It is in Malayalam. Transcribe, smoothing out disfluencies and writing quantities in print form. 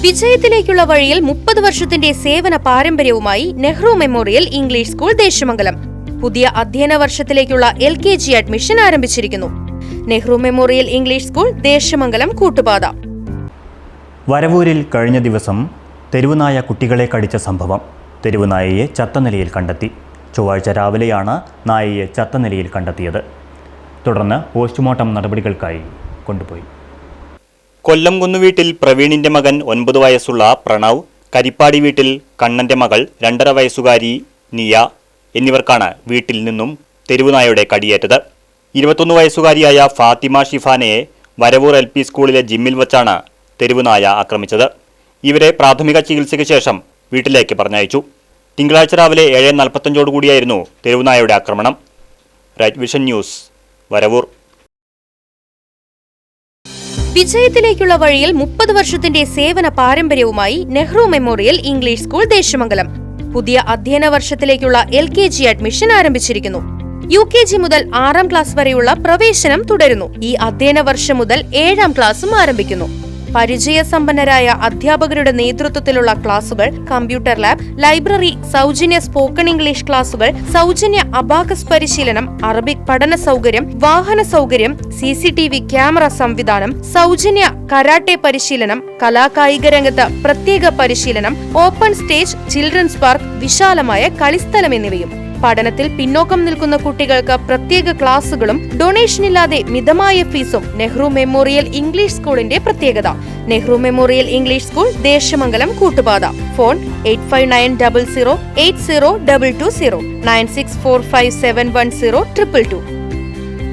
വിജയത്തിലേക്കുള്ള വഴിയിൽ 30 വർഷത്തിന്റെ സേവന പാരമ്പര്യവുമായി Nehru Memorial English School Desamangalam പുതിയ അധ്യയന വർഷത്തിലേക്കുള്ള LKG അഡ്മിഷൻ ആരംഭിച്ചിരിക്കുന്നു. Nehru Memorial English School Desamangalam Koottupatha. വരവൂരിൽ കഴിഞ്ഞ ദിവസം തെരുവുനായ കുട്ടികളെ കടിച്ച സംഭവം. തെരുവുനായയെ ചത്ത നിലയിൽ കണ്ടെത്തി. ചൊവ്വാഴ്ച രാവിലെയാണ് നായയെ ചത്ത നിലയിൽ കണ്ടെത്തിയത്. തുടർന്ന് പോസ്റ്റ്മോർട്ടം നടപടികൾക്കായി കൊണ്ടുപോയി. കൊല്ലം കുന്നുവീട്ടിൽ പ്രവീണിന്റെ മകൻ 9 വയസ്സുള്ള പ്രണവ്, കരിപ്പാടി വീട്ടിൽ കണ്ണന്റെ മകൾ 2.5 വയസ്സുകാരി നിയ എന്നിവർക്കാണ് വീട്ടിൽ നിന്നും തെരുവുനായയുടെ കടിയേറ്റത്. 21 വയസ്സുകാരിയായ ഫാത്തിമ ഷിഫാനയെ വരവൂർ LP സ്കൂളിലെ ജിമ്മിൽ വച്ചാണ് തെരുവുനായ ആക്രമിച്ചത്. ഇവരെ പ്രാഥമിക ചികിത്സയ്ക്ക് ശേഷം വീട്ടിലേക്ക് പറഞ്ഞയച്ചു. തിങ്കളാഴ്ച രാവിലെ 7:45 തെരുവുനായയുടെ ആക്രമണം. Right Vision News, Varavoor. വിജയത്തിലേക്കുള്ള വഴിയിൽ 30 വർഷത്തിന്റെ സേവന പാരമ്പര്യവുമായി Nehru Memorial English School Desamangalam പുതിയ അധ്യയന വർഷത്തിലേക്കുള്ള LKG അഡ്മിഷൻ ആരംഭിച്ചിരിക്കുന്നു. UKG മുതൽ 6ാം ക്ലാസ് വരെയുള്ള പ്രവേശനം തുടരുന്നു. ഈ അധ്യയന വർഷം മുതൽ 7ാം ക്ലാസും ആരംഭിക്കുന്നു. പരിചയസമ്പന്നരായ അധ്യാപകരുടെ നേതൃത്വത്തിലുള്ള ക്ലാസുകൾ, കമ്പ്യൂട്ടർ ലാബ്, ലൈബ്രറി, സൗജന്യ സ്പോക്കൺ ഇംഗ്ലീഷ് ക്ലാസുകൾ, സൗജന്യ അബാക്കസ് പരിശീലനം, അറബിക് പഠന സൗകര്യം, വാഹന സൗകര്യം, CCTV ക്യാമറ സംവിധാനം, സൗജന്യ കരാട്ടെ പരിശീലനം, കലാകായിക രംഗത്ത് പ്രത്യേക പരിശീലനം, ഓപ്പൺ സ്റ്റേജ്, ചിൽഡ്രൻസ് പാർക്ക്, വിശാലമായ കളിസ്ഥലം എന്നിവയും. പഠനത്തിൽ പിന്നോക്കം നിൽക്കുന്ന കുട്ടികൾക്ക് പ്രത്യേക ക്ലാസുകളും ഡൊണേഷനില്ലാതെ മിതമായ ഫീസും നെഹ്റു മെമ്മോറിയൽ ഇംഗ്ലീഷ് സ്കൂളിന്റെ പ്രത്യേകത. Nehru Memorial English School Desamangalam Koottupatha. Phone 8590080220 9645710222.